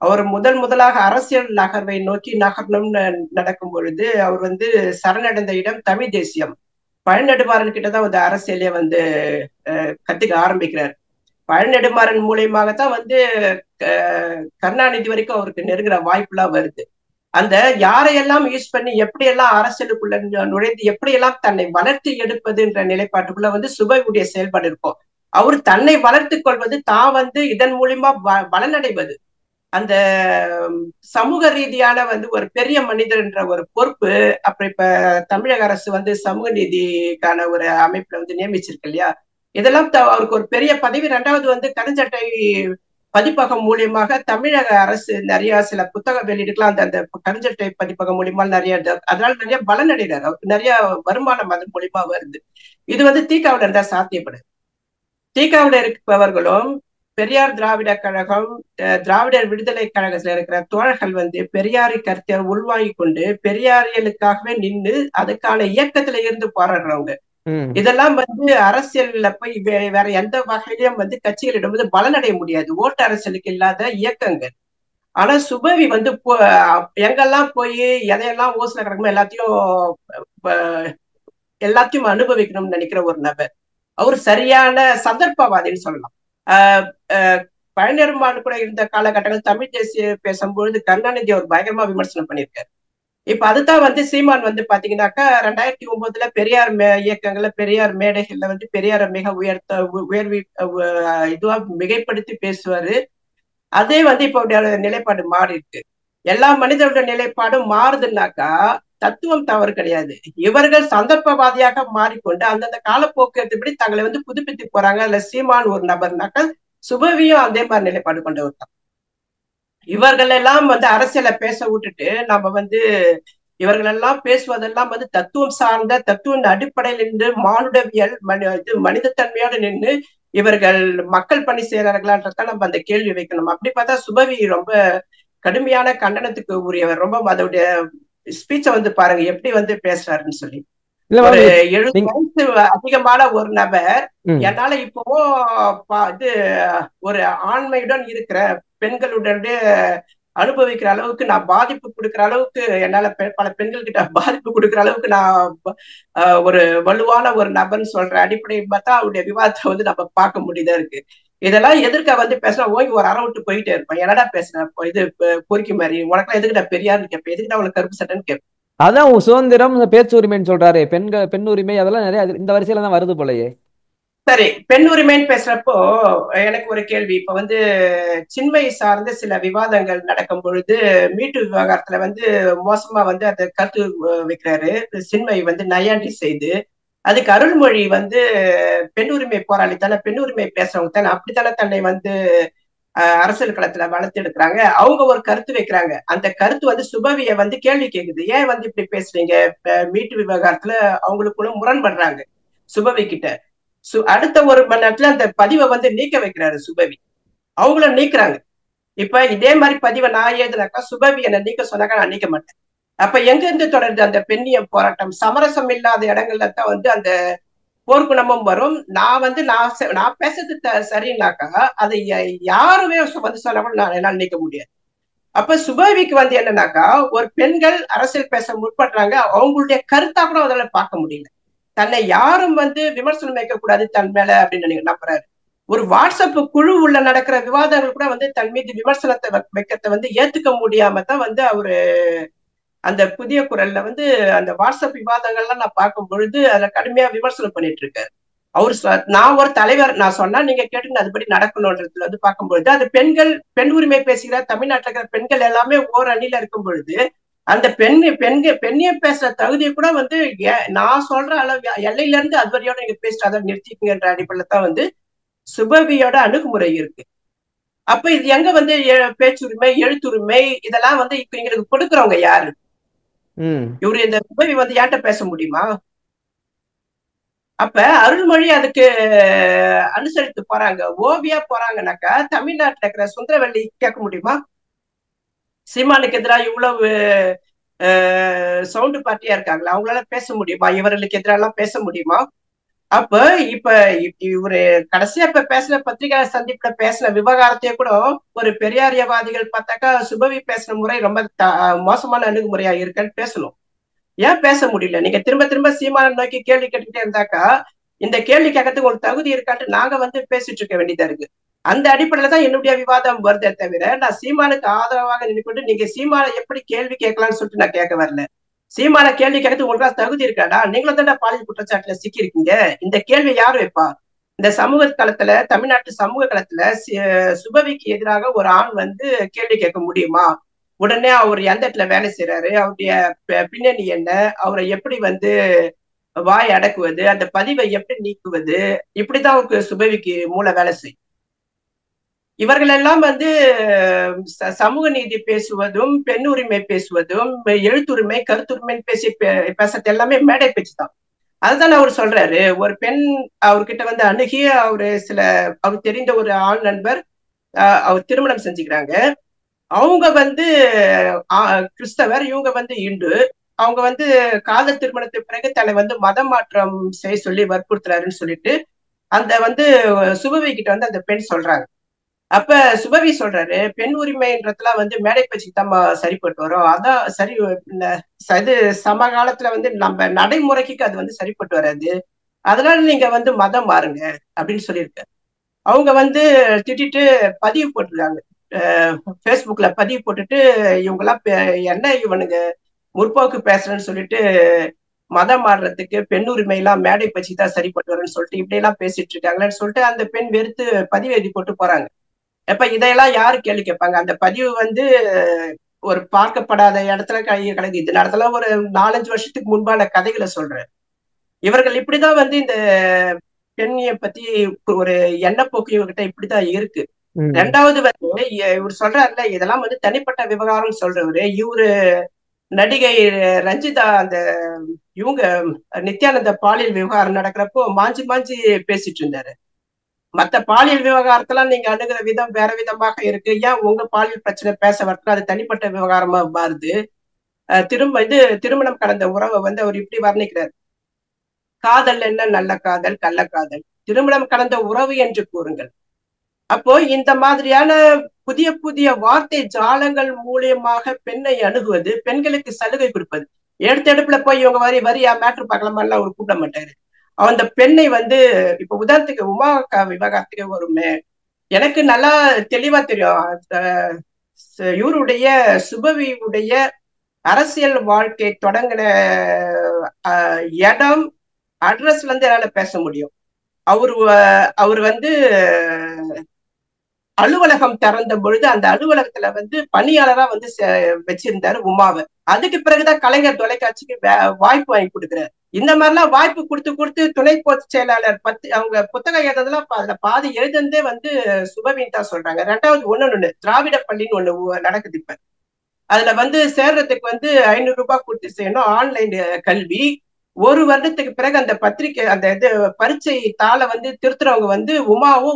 அவர் முதலாக அரசியல் நகர்வை நோக்கி நகரணும்னு நடக்கும் பொழுது அவர் வந்து சரணடைந்த இடம் தமிழ் தேசியம். பழநெடுமாறன் கிட்டதான் வந்து அரசியலே வந்து கத்துக்க ஆரம்பிக்கிறார். பழநெடுமாறன் மூலியமாகத்தான் வந்து கருணாநிதி வரைக்கும் அவருக்கு நெருங்குற வாய்ப்புலாம் வருது. அந்த யாரையெல்லாம் யூஸ் பண்ணி எப்படியெல்லாம் அரசியலுக்குள்ள நுழைந்து எப்படியெல்லாம் தன்னை வளர்த்து எடுப்பதுன்ற நிலைப்பாட்டுக்குள்ள வந்து சுபையுடைய செயல்பாடு இருக்கும். அவர் தன்னை வளர்த்து கொள்வது தான் வந்து இதன் மூலியமா பலனடைவது. அந்த சமூக ரீதியான வந்து ஒரு பெரிய மனிதர் என்ற ஒரு பொறுப்பு. அப்புறம் இப்ப தமிழக அரசு வந்து சமூக நீதிக்கான ஒரு அமைப்புல வந்து நியமிச்சிருக்கு இல்லையா? இதெல்லாம் அவருக்கு ஒரு பெரிய பதவி. 2வது வந்து கருஞ்சட்டை பதிப்பகம் மூலியமாக தமிழக அரசு நிறைய சில புத்தக வெளியிடுக்கலாம். அந்த அந்த கருஞ்சட்டை பதிப்பகம் மூலியமா நிறைய, அதனால நிறைய பலன் அடைகிறார். அவருக்கு நிறைய வருமானம் அதன் மூலியமா வருது. இது வந்து தீக்காவில இருந்தா சாத்தியப்படுது. தீக்காவில இருப்பவர்களும் பெரியார் திராவிட கழகம், திராவிடர் விடுதலை கழகத்துல இருக்கிற தோழர்கள் வந்து பெரியாரி கருத்தை உள்வாங்கி கொண்டு பெரியாரியலுக்காகவே நின்று அதுக்கான இயக்கத்துல இருந்து போராடுறவங்க. இதெல்லாம் வந்து அரசியல்ல போய் வேற எந்த வகையிலும் வந்து கட்சிகளிடம் வந்து பலனடைய முடியாது. ஓட்டு அரசியலுக்கு இல்லாத இயக்கங்கள். ஆனா சுபவி வந்து எங்கெல்லாம் போய் எதையெல்லாம் ஓசல கிடக்குமோ எல்லாத்தையும் அனுபவிக்கணும்னு நினைக்கிற ஒரு நபர். அவர் சரியான சந்தர்ப்பவாதின்னு சொல்லலாம். பழனியருமான் கூட இருந்த காலகட்டங்கள் தமிழ் தேசிய பேசும்பொழுது கருணாநிதி அவர் பயங்கரமா விமர்சனம் பண்ணியிருக்காரு. இப்ப அதுதான் வந்து சீமான் வந்து பாத்தீங்கன்னாக்கா 2009 பெரியார் இயக்கங்கள்ல பெரியார் மேடைகள்ல வந்து பெரியார மிக உயர்வி இதுவா மிகைப்படுத்தி பேசுவாரு. அதே வந்து இப்ப நிலைப்பாடு மாறி இருக்கு. எல்லா மனிதர்களுடைய நிலைப்பாடும் மாறுதுன்னாக்கா தத்துவம் தவறு கிடையாது. இவர்கள் சந்தர்ப்பவாதியாக மாறிக்கொண்டு அந்தந்த காலப்போக்குபடி தங்களை வந்து புதுப்பித்து போறாங்க. அதுல சீமான் ஒரு நபர்னாக்கா சுபவியும் அதே மாதிரி நிலைப்பாடு கொண்டவர் தான். இவர்கள் எல்லாம் வந்து அரசியலை பேச விட்டுட்டு நம்ம வந்து இவர்கள் எல்லாம் பேசுவதெல்லாம் வந்து தத்துவம் சார்ந்த தத்துவின் அடிப்படையில் நின்று மானுடவியல் மனிதத்தன்மையோடு நின்று இவர்கள் மக்கள் பணி செய்யறார்களான்றதான் நம்ம அந்த கேள்வி வைக்கணும். அப்படி பார்த்தா சுபவி ரொம்ப கடுமையான கண்டனத்துக்கு உரியவர். ரொம்ப அதோடைய ஸ்பீச்சை வந்து பாருங்க எப்படி வந்து பேசுறாருன்னு சொல்லி. ஒரு 70 வயசு அதிகமான ஒரு நபர் என்னால இப்பவும் இது ஒரு ஆண்மையுடன் இருக்கிற பெண்களுடைய அனுபவிக்கிற அளவுக்கு நான் பாதிப்பு கொடுக்கிற அளவுக்கு என்னால பல பெண்கள் கிட்ட பாதிப்பு கொடுக்கிற அளவுக்கு நான் ஒரு வலுவான ஒரு நபர்னு சொல்ற அடிப்படையை பார்த்தா அவருடைய விவாதத்தை வந்து நம்ம பார்க்க முடியுதா இருக்கு. இதெல்லாம் எதிர்க்க வந்து பேசினா ஓங்கி ஒரு அரை விட்டு போயிட்டே இருப்பேன். என்னடா பேசுறேன் இது பொறுக்கி மாதிரி உனக்கெல்லாம் எதுக்கிட்ட பெரியாருன்னு கேட்பேன், எதுக்கிட்ட உனக்கு கருப்பு சட்டைன்னு கேட்பேன். அதான் சுதந்திரம் பேச்சு உரிமைன்னு சொல்றாரு. பெண் உரிமை அதெல்லாம் நிறைய இந்த வரிசையில தான் வருது போலயே. சரி, பெண் உரிமைன்னு பேசுறப்போ எனக்கு ஒரு கேள்வி. இப்ப வந்து சின்மை சார்ந்த சில விவாதங்கள் நடக்கும் பொழுது மீட்டு விவகாரத்துல வந்து மோசமா வந்து அதை கருத்து வைக்கிறாரு சின்மை வந்து நையாண்டி செய்து. அதுக்கு அருள்மொழி வந்து பெண் உரிமை போராளி தானே, பெண் உரிமை பேசுறவங்க தானே, அப்படித்தானே தன்னை வந்து அரசியல் களத்துல வளர்த்து எடுக்கிறாங்க. அவங்க ஒரு கருத்து வைக்கிறாங்க. அந்த கருத்து வந்து சுபவிய வந்து கேள்வி கேக்குது, ஏன் வந்து இப்படி பேசுறீங்க. மீட்டு விவகாரத்துல அவங்களுக்குள்ள முரண்படுறாங்க சுபவி கிட்ட. அடுத்த ஒரு மணி நேரத்துல அந்த பதிவை வந்து நீக்க வைக்கிறாரு சுபவி. அவங்கள நீக்கிறாங்க. இப்ப இதே மாதிரி பதிவை நான் எழுதுனாக்கா சுபவி என்ன நீக்க சொன்னாக்கா நான் நீக்க மாட்டேன். அப்ப எங்க இருந்து தொடருது அந்த பெண்ணிய போராட்டம்? சமரசம் இல்லாத இடங்கள்ல தான் வந்து அந்த போர்க்குணமும் வரும். நான் பேசுறது சரின்னாக்கா அதை யாருமே வந்து சொன்னா கூட நான் என்னால் நீக்க முடியாது. அப்ப சுபவிக்கு வந்து என்னன்னாக்கா ஒரு பெண்கள் அரசியல் பேச முற்படுறாங்க, அவங்களுடைய கருத்தா கூட அதில் பார்க்க முடியல. தன்னை யாரும் வந்து விமர்சனம் வைக்கக்கூடாது தன் மேல அப்படின்னு நம்புறாரு. ஒரு வாட்ஸ்அப் குழு உள்ள நடக்கிற விவாதங்கள் கூட வந்து தன் மீது விமர்சனத்தை வைக்கிறத வந்து ஏத்துக்க முடியாம தான் வந்து அவரு அந்த புதிய குரல்ல வந்து அந்த வாட்ஸ்அப் விவாதங்கள்லாம் நான் பார்க்கும் பொழுது அதுல கடுமையா விமர்சனம் பண்ணிட்டு இருக்காரு. நான் ஒரு தலைவர், நான் சொன்னா நீங்க கேட்டு அதுபடி நடக்கணும்ன்றதுல வந்து பார்க்கும்பொழுது அது பெண் உரிமை பேசுகிற தமிழ்நாட்டில் இருக்கிற பெண்கள் எல்லாமே ஓர் அணியில இருக்கும் பொழுது அந்த பெண்ணிய பேசுற தகுதியை கூட வந்து நான் சொல்ற அளவு எல்லையில இருந்து அதுவரையோட நீங்க பேசிட்டு அதை நிறுத்திக்குங்கன்ற அடிப்படையில தான் வந்து சுபவியோட அணுகுமுறை இருக்கு. அப்ப இது எங்க வந்து பேச்சுரிமை எழுத்துரிமை இதெல்லாம் வந்து இப்ப எங்களுக்கு கொடுக்குறவங்க யாரு? இவரு இந்த சுபவி வந்து ஏன்ட்ட பேச முடியுமா? அப்ப அருள்மொழி அதுக்கு அனுசரித்து போறாங்க, ஓவியா போறாங்கன்னாக்கா தமிழ்நாட்டுல இருக்கிற சுந்தரவல்லி கேட்க முடியுமா? சீமானுக்கு எதிராக இவ்வளவு சவுண்டு பார்ட்டியா இருக்காங்களா, அவங்களால பேச முடியுமா? இவர்களுக்கு எதிரெல்லாம் பேச முடியுமா? அப்ப இப்ப இவரு கடைசியா இப்ப பேசுற பத்திரிகை சந்திப்புல பேசின விவகாரத்தையே கூட ஒரு பெரியாரியவாதிகள் பார்த்தாக்கா சுபவி பேசுற முறை ரொம்ப மோசமான அணுகுமுறையா இருக்குன்னு பேசணும். ஏன் பேச முடியல? நீங்க திரும்ப திரும்ப சீமான நோக்கி கேள்வி கேட்டுக்கிட்டே இருந்தாக்கா இந்த கேள்வி கேட்கறதுக்கு ஒரு தகுதி இருக்கான்ட்டு நாங்க வந்து பேசிட்டு இருக்க வேண்டியதா இருக்கு. அந்த அடிப்படையில தான் என்னுடைய விவாதம் வருதே தவிர நான் சீமானுக்கு ஆதரவாக நினைக்கிட்டு நீங்க சீமான எப்படி கேள்வி கேட்கலாம்னு சொல்லிட்டு நான் கேட்க வரல. சீமான கேள்வி கேட்கறது உங்களுக்கு தகுதி இருக்காடா? நீங்களும் தான் பாலியல் குற்றச்சாட்டுல சிக்கி இருக்கீங்க. இந்த கேள்வி யாரு வைப்பா? இந்த சமூக களத்துல, தமிழ்நாட்டு சமூக களத்துல சுபவிக்கு எதிராக ஒரு ஆண் வந்து கேள்வி கேட்க முடியுமா? உடனே அவர் எந்த இடத்துல வேலை செய்யறாரு, அவருடைய பின்னணி என்ன, அவரை எப்படி வந்து வாய் அடக்குவது, அந்த பதிவை எப்படி நீக்குவது, இப்படிதான் அவருக்கு சுபவிக்கு மூளை வேலை செய்யும். இவர்கள் எல்லாம் வந்து சமூக நீதி பேசுவதும் பெண் உரிமை பேசுவதும் எழுத்துரிமை கருத்துரிமை பேசுறது எல்லாமே மேடை பேச்சு தான். அதுதான் அவர் சொல்றாரு. ஒரு பெண் அவர்கிட்ட வந்து அணுகி அவருக்கு தெரிந்த ஒரு ஆண் நண்பர் அவர் திருமணம் செஞ்சுக்கிறாங்க. அவங்க வந்து கிறிஸ்தவர், இவங்க வந்து இந்து. அவங்க வந்து காதல் திருமணத்துக்கு பிறகு தன்னை வந்து மதம் மாற்றம் செய்ய சொல்லி வற்புறுத்துறாருன்னு சொல்லிட்டு அந்த வந்து சுபவி கிட்ட வந்து அந்த பெண் சொல்றாங்க. அப்ப சுபவி சொல்றாரு, பெண் உரிமைன்றதுலாம் வந்து மேடை பேச்சுக்கு தான் சரிப்பட்டு வரும், அதான் சரி இது சமகாலத்துல வந்து நம்ம நடைமுறைக்கு அது வந்து சரிப்பட்டு வராது, அதனால நீங்க வந்து மதம் மாறுங்க அப்படின்னு சொல்லியிருக்க. அவங்க வந்து திட்டிட்டு பதிவு போட்டிருக்காங்க. ஃபேஸ்புக்ல பதிவு போட்டுட்டு இவங்கெல்லாம் என்ன இவனுங்க முற்போக்கு பேசுறேன்னு சொல்லிட்டு மதம் மாறுறதுக்கு பெண் உரிமை எல்லாம் மேடை பற்றி தான் சரிப்பட்டு வரும்னு சொல்லிட்டு இப்படி எல்லாம் பேசிட்டு இருக்காங்களேன்னு சொல்லிட்டு அந்த பெண் வெறுத்து பதிவு எழுதி போட்டு போறாங்க. எப்ப இதையெல்லாம் யாரு கேள்வி கேட்பாங்க? அந்த பதிவு வந்து ஒரு பார்க்கப்படாத இடத்துல கிடக்கு. இது நடத்தல ஒரு 4-5 வருஷத்துக்கு முன்பான கதைகளை சொல்றேன். இவர்கள் இப்படிதான் வந்து இந்த பெண்ணிய பத்தி ஒரு எண்ணப்போக்கு இவர்கிட்ட இப்படிதான் இருக்கு. ரெண்டாவது வந்து இவர் சொல்றாருல இதெல்லாம் வந்து தனிப்பட்ட விவகாரம் சொல்றவரு. இவரு நடிகை ரஞ்சிதா அந்த இவங்க நித்யானந்த பாலியல் விவகாரம் நடக்கிறப்போ மாஞ்சி மாஞ்சி பேசிட்டு இருந்தாரு. மத்த பாலியல் விவகாரத்தெல்லாம் நீங்க அணுகிற விதம் வேற விதமாக இருக்கு. ஏன் உங்க பாலியல் பிரச்சனை பேச வரணும்? அது தனிப்பட்ட விவகாரமா மாறுது. திருமணம் கடந்த உறவை வந்து அவர் இப்படி வர்ணிக்கிறார். காதல் என்ன? நல்ல காதல், கள்ள காதல், திருமணம் கடந்த உறவு என்று கூறுங்கள். அப்போ இந்த மாதிரியான புதிய புதிய வார்த்தை ஜாலங்கள் மூலியமாக பெண்ணை அணுகுவது, பெண்களுக்கு சலுகை கொடுப்பது. எடுத்தெடுப்புல போய் இவங்க வரியா மேட்ரு பார்க்கலாமெல்லாம் அவர் கூப்பிட மாட்டாரு. அந்த பெண்ணை வந்து இப்ப உதாரணத்துக்கு உமா விவகாரத்துக்கு வருமே, எனக்கு நல்லா தெளிவா தெரியும். இவருடைய சுபவியுடைய அரசியல் வாழ்க்கை தொடங்கின இடம் அட்ரஸ்ல இருந்து என்னால பேச முடியும். அவர் வந்து அலுவலகம் திறந்த பொழுது அந்த அலுவலகத்துல வந்து பணியாளரா வந்து வச்சிருந்தாரு உமாவை. அதுக்கு பிறகுதான் கலைஞர் தொலைக்காட்சிக்கு வாய்ப்பு வாங்கி கொடுக்குறாரு. இந்த மாதிரிலாம் வாய்ப்பு கொடுத்து கொடுத்து துணை பொதுச் செயலாளர் அவங்க புத்தகம் எழுதுறதுலாம் அதுல பாதி எழுதுனதே வந்து சுபவின் தான் சொல்றாங்க. ரெண்டாவது ஒண்ணு திராவிட பள்ளின்னு ஒண்ணு நடக்குது இப்ப. அதுல வந்து சேர்றதுக்கு வந்து 500 ரூபாய் கொடுத்து செய்யணும். ஆன்லைன் கல்வி. ஒரு வருடத்துக்கு பிறகு அந்த பத்திரிகை அந்த இது பரீட்சை தாளை வந்து திருத்துறவங்க வந்து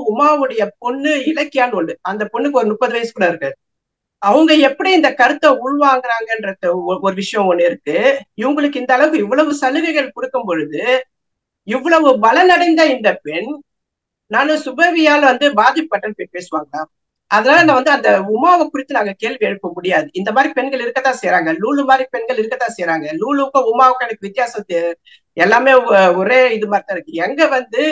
உமாவுடைய பொண்ணு இலக்கியான்னு ஒண்ணு. அந்த பொண்ணுக்கு ஒரு 30 வயசு கூட இருக்கு. அவங்க எப்படி இந்த கருத்தை உள்வாங்குறாங்கன்றது ஒரு விஷயம் ஒண்ணு இருக்கு. இவங்களுக்கு இந்த அளவுக்கு இவ்வளவு சலுகைகள் கொடுக்கும் பொழுது இவ்வளவு பலனடைந்த இந்த பெண் நானும் சுபவியால் வந்து பாதிப்பட்டேன்னு பேசுவாங்க. அதனால நான் வந்து அந்த உமாவை குறித்து நாங்க கேள்வி எழுப்ப முடியாது. இந்த மாதிரி பெண்கள் இருக்கத்தான் செய்யறாங்க. லூலு மாதிரி பெண்கள் இருக்கத்தான் செய்யறாங்க. லூலுக்கும் உமாவுக்கும் எனக்கு வித்தியாசம் எல்லாமே ஒரே இது மாதிரி தான் இருக்கு. எங்க வந்து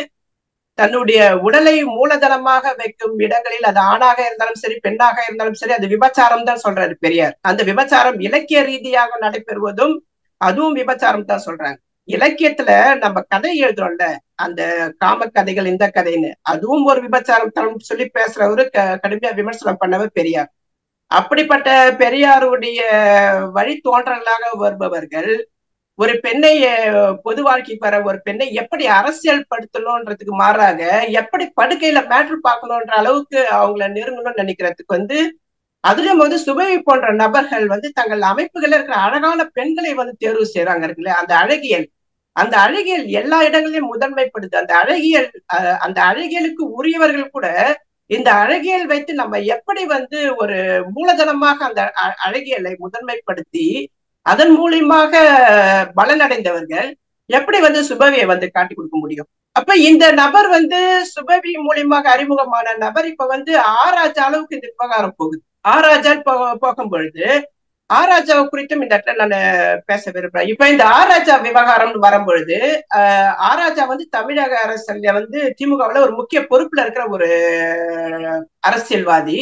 தன்னுடைய உடலை மூலதனமாக வைக்கும் இடங்களில் அது ஆணாக இருந்தாலும் சரி பெண்ணாக இருந்தாலும் சரி அது விபச்சாரம் தான் சொல்றாரு பெரியார். அந்த விபச்சாரம் இலக்கிய ரீதியாக நடைபெறுவதும் அதுவும் விபச்சாரம் தான் சொல்றாங்க. இலக்கியத்துல நம்ம கதை எழுதுறோம்ல, அந்த காம கதைகள் இந்த கதைன்னு, அதுவும் ஒரு விபச்சாரம் தரம் சொல்லி பேசுறவரு கடுமையா விமர்சனம் பண்ணவர் பெரியார். அப்படிப்பட்ட பெரியாருடைய வழித்தோன்றலாக வருபவர்கள் ஒரு பெண்ணை பொது வாழ்க்கைக்கு வர ஒரு பெண்ணை எப்படி அரசியல் படுத்தணும்ன்றதுக்கு மாறாக எப்படி படுக்கையில மேட்ரு பார்க்கணுன்ற அளவுக்கு அவங்கள நெருங்கணும்னு நினைக்கிறதுக்கு வந்து அதுலயும் வந்து சுபவி போன்ற நபர்கள் வந்து தங்கள் அமைப்புகள்ல இருக்கிற அழகான பெண்களை வந்து தேர்வு செய்யறாங்க இருக்குல்ல. அந்த அழகியல் எல்லா இடங்களிலும் முதன்மைப்படுது. அந்த அழகியலுக்கு உரியவர்கள் கூட இந்த அழகியல் வைத்து நம்ம எப்படி வந்து ஒரு மூலதனமாக அந்த அழகியலை முதன்மைப்படுத்தி அதன் மூலியமாக பலனடைந்தவர்கள் எப்படி வந்து சுபவியை வந்து காட்டி கொடுக்க முடியும்? அப்ப இந்த நபர் வந்து சுபவி மூலியமாக அறிமுகமான நபர் இப்ப வந்து ஆராய்ச்சி அளவுக்கு இந்த விவகாரம் போகுது. ஆராய்ச்சால் போகும் பொழுது ஆராஜாவை குறித்தும் இந்த இடத்துல நான் பேச விரும்புறேன். இப்ப இந்த ஆராஜா விவகாரம் வரும்பொழுது ஆராஜா வந்து தமிழக அரசுல வந்து திமுகவுல ஒரு முக்கிய பொறுப்புல இருக்கிற ஒரு அரசியல்வாதி.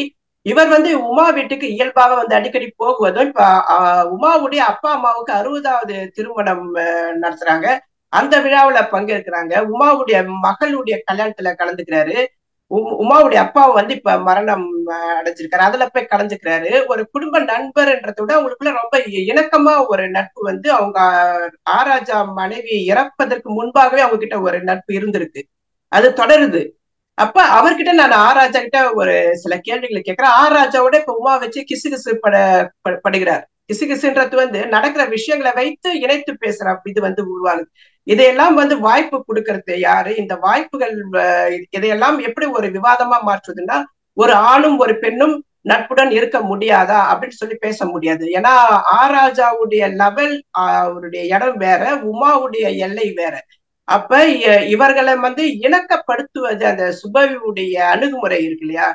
இவர் வந்து உமா வீட்டுக்கு இயல்பாக வந்து அடிக்கடி போகுவதும் இப்ப உமாவுடைய அப்பா அம்மாவுக்கு 60வது திருமணம் நடத்துறாங்க. அந்த விழாவுல பங்கேற்கிறாங்க. உமாவுடைய மகளுடைய கல்யாணத்துல கலந்துக்கிறாரு. உமாவுடைய அப்பாவை வந்து இப்ப மரணம் அடைஞ்சிருக்காரு. அதுல போய் கலந்துக்கிறாரு. ஒரு குடும்ப நண்பர்ன்றதை விட அவங்களுக்குள்ள ரொம்ப இணக்கமா ஒரு நட்பு வந்து அவங்க ஆராஜா மனைவி இறப்பதற்கு முன்பாகவே அவங்க கிட்ட ஒரு நட்பு இருந்திருக்கு. அது தொடருது. அப்ப அவர்கிட்ட நான் ஆராஜா கிட்ட ஒரு சில கேள்விகளை கேட்கிறேன். ஆராஜாவோட இப்ப உமா வச்சு கிசு படுகிறார். கிசுன்றது வந்து நடக்கிற விஷயங்களை வைத்து இணைத்து பேசுற இது வந்து உருவாகுது. இதையெல்லாம் வந்து வாய்ப்பு கொடுக்கறது யாரு? இந்த வாய்ப்புகள் இதையெல்லாம் எப்படி ஒரு விவாதமா மாற்றுதுன்னா ஒரு ஆணும் ஒரு பெண்ணும் நட்புடன் இருக்க முடியாதா அப்படின்னு சொல்லி பேச முடியாது. ஏன்னா ஆராஜாவுடைய லெவல் அவருடைய இடம் வேற, உமாவுடைய எல்லை வேற. அப்ப இவர்களை வந்து இணக்கப்படுத்துவது அந்த சுபவியுடைய அணுகுமுறை இருக்கு இல்லையா,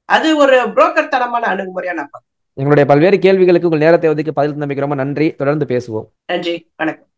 அது ஒரு புரோக்கர் தனமான அணுகுமுறையா நான் பார்க்கிறேன். எங்களுடைய பல்வேறு கேள்விகளுக்கு உங்கள் நேரத்தை ஒதுக்கி பதில் தந்தமைக்கு ரொம்ப நன்றி. தொடர்ந்து பேசுவோம். நன்றி, வணக்கம்.